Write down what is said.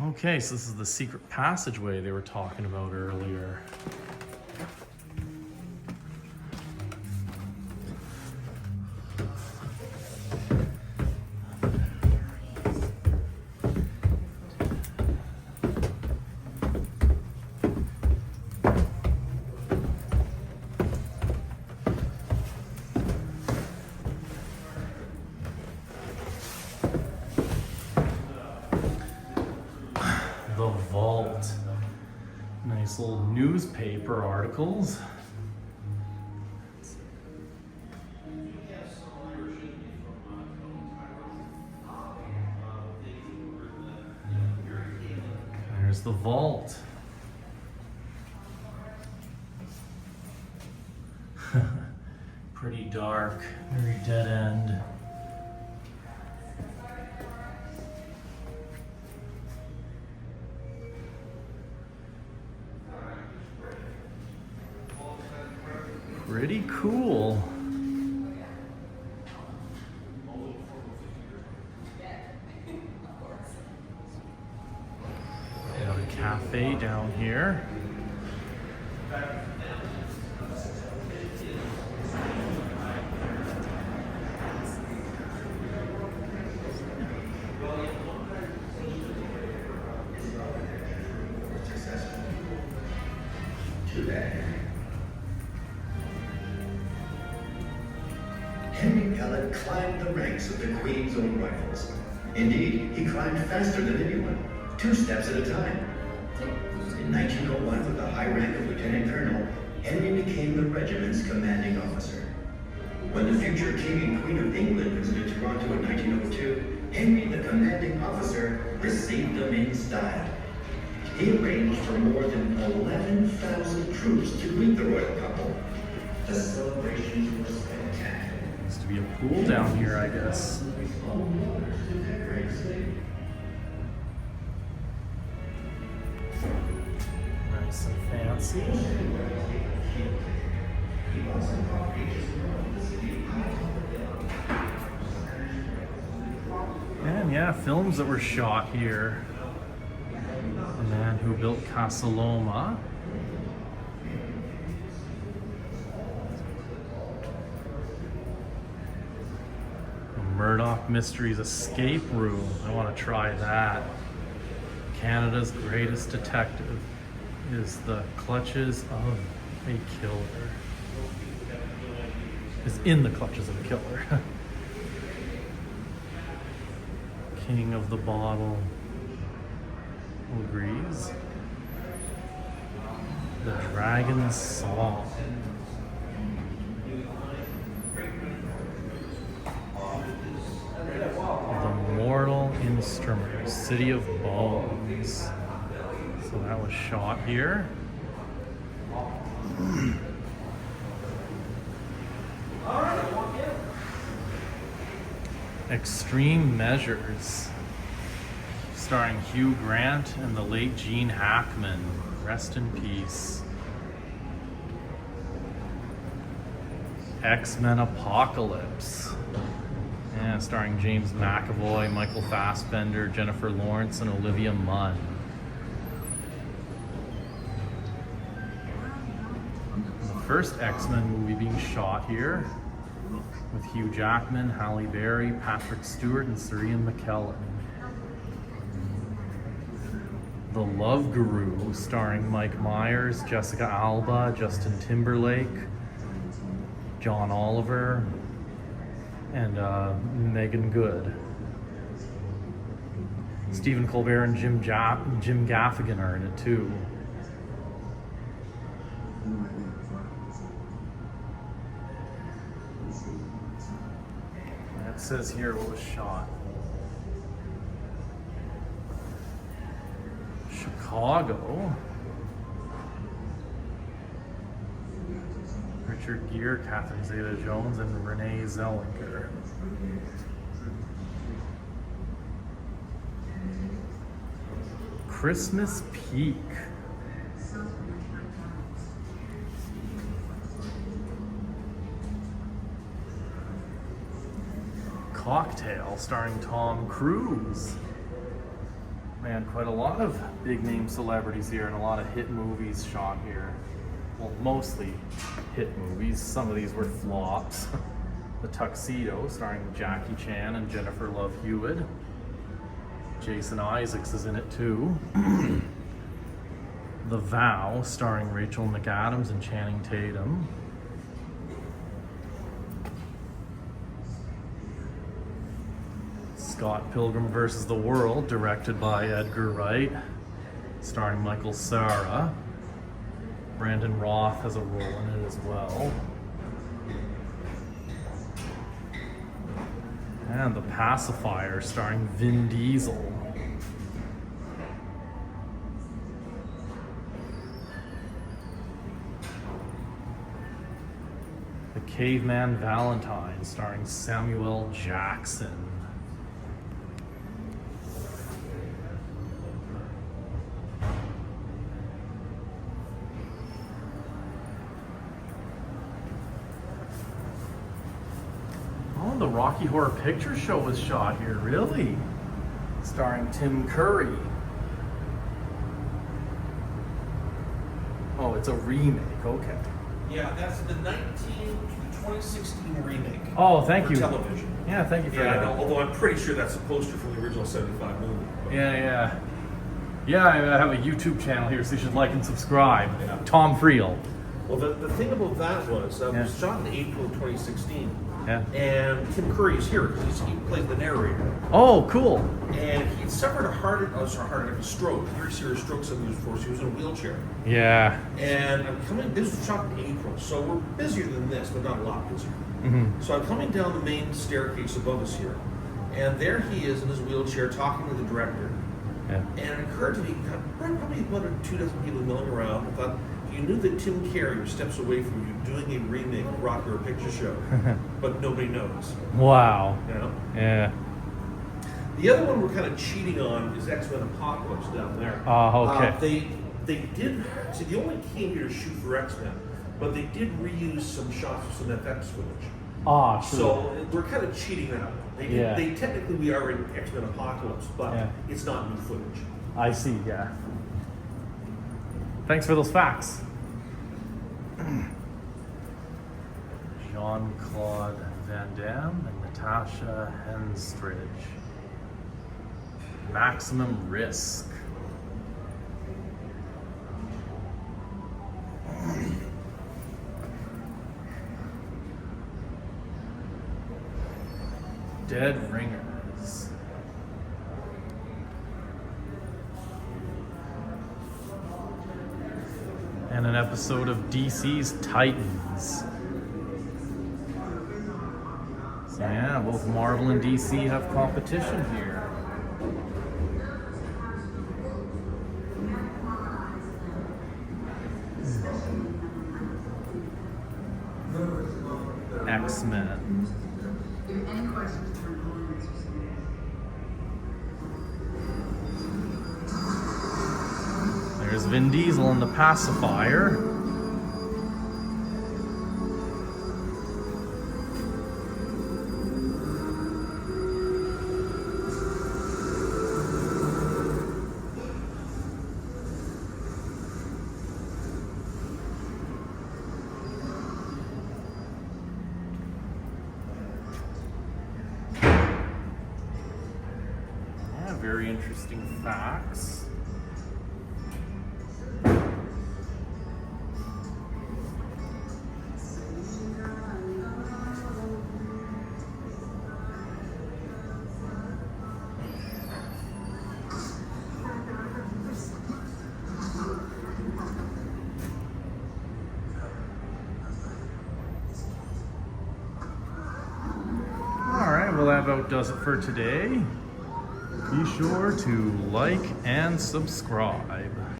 Okay, so this is the secret passageway they were talking about earlier. The vault. Nice little newspaper articles. There's the vault. Pretty dark, very dead end. Pretty cool. Got a cafe down here. Henry Pellet climbed the ranks of the Queen's Own Rifles. Indeed, he climbed faster than anyone, 2 steps at a time. In 1901, with the high rank of Lieutenant Colonel, Henry became the regiment's commanding officer. When the future King and Queen of England visited Toronto in 1902, Henry, the commanding officer, received them in style. He arranged for more than 11,000 troops to greet the royal couple. The celebrations were spectacular. Used to be a pool down here, I guess. Nice and fancy. And yeah, films that were shot here. The Man Who Built Casa Loma. Murdoch Mysteries Escape Room. I want to try that. Canada's greatest detective is the clutches of a killer. Is in the clutches of a killer. King of the Bottle agrees. The Dragon's Song. The Mortal Instrument, City of Bones. So that was shot here. Extreme Measures, starring Hugh Grant and the late Gene Hackman. Rest in peace. X-Men Apocalypse. Yeah, starring James McAvoy, Michael Fassbender, Jennifer Lawrence, and Olivia Munn. The first X-Men movie being shot here with Hugh Jackman, Halle Berry, Patrick Stewart, and Sir Ian McKellen. The Love Guru, starring Mike Myers, Jessica Alba, Justin Timberlake, John Oliver, and Megan Good. Stephen Colbert and Jim Gaffigan are in it too. It says here what was shot. Chicago. Richard Gere, Catherine Zeta-Jones, and Renee Zellweger. Christmas Peak. Cocktail, starring Tom Cruise. Man, Man, quite a lot of big name celebrities here and a lot of hit movies shot here. Well, mostly hit movies. Some of these were flops. The Tuxedo, starring Jackie Chan and Jennifer Love Hewitt. Jason Isaacs is in it too. The Vow, starring Rachel McAdams and Channing Tatum. Scott Pilgrim vs. the World, directed by Edgar Wright, starring Michael Cera. Brandon Roth has a role in it as well. And The Pacifier, starring Vin Diesel. The Caveman Valentine, starring Samuel Jackson. Oh, the Rocky Horror Picture Show was shot here, really? Starring Tim Curry. Oh, it's a remake, okay. Yeah, that's the 2016 remake. Oh, thank for you. television. Yeah, thank you for Yeah, that. I know, although I'm pretty sure that's a poster from the original 75 movie. But Yeah. Yeah, I have a YouTube channel here, so you should like and subscribe. Yeah. Tom Friel. Well, the thing about that was, it Yeah. was shot in April 2016. Yeah. And Tim Curry is here because he plays the narrator. Oh, cool. And he suffered a stroke, a very serious stroke some years before, so he was in a wheelchair. Yeah. And this was shot in April, so we're busier than this, but not a lot busier. Mm-hmm. So I'm coming down the main staircase above us here, and there he is in his wheelchair talking to the director. Yeah. And it occurred to me, probably about 2 dozen people milling around, I thought, you knew that Tim Curry was steps away from you doing a remake of Rocky Horror Picture Show, but nobody knows. Wow. You know? Yeah. The other one we're kind of cheating on is X-Men Apocalypse down there. Oh, okay. They did, see, they only came here to shoot for X-Men, but they did reuse some shots of some FX footage. Ah, sure. So we're kind of cheating that one. Yeah. They technically, we are in X-Men Apocalypse, but Yeah. it's not new footage. I see, yeah. Thanks for those facts. Jean-Claude Van Damme and Natasha Henstridge. Maximum Risk. Dead Ringers. And an episode of DC's Titans. So yeah, both Marvel and DC have competition here. X-Men. There's Vin Diesel in The Pacifier. Yeah, very interesting facts. Alright, well that about does it for today. Be sure to like and subscribe.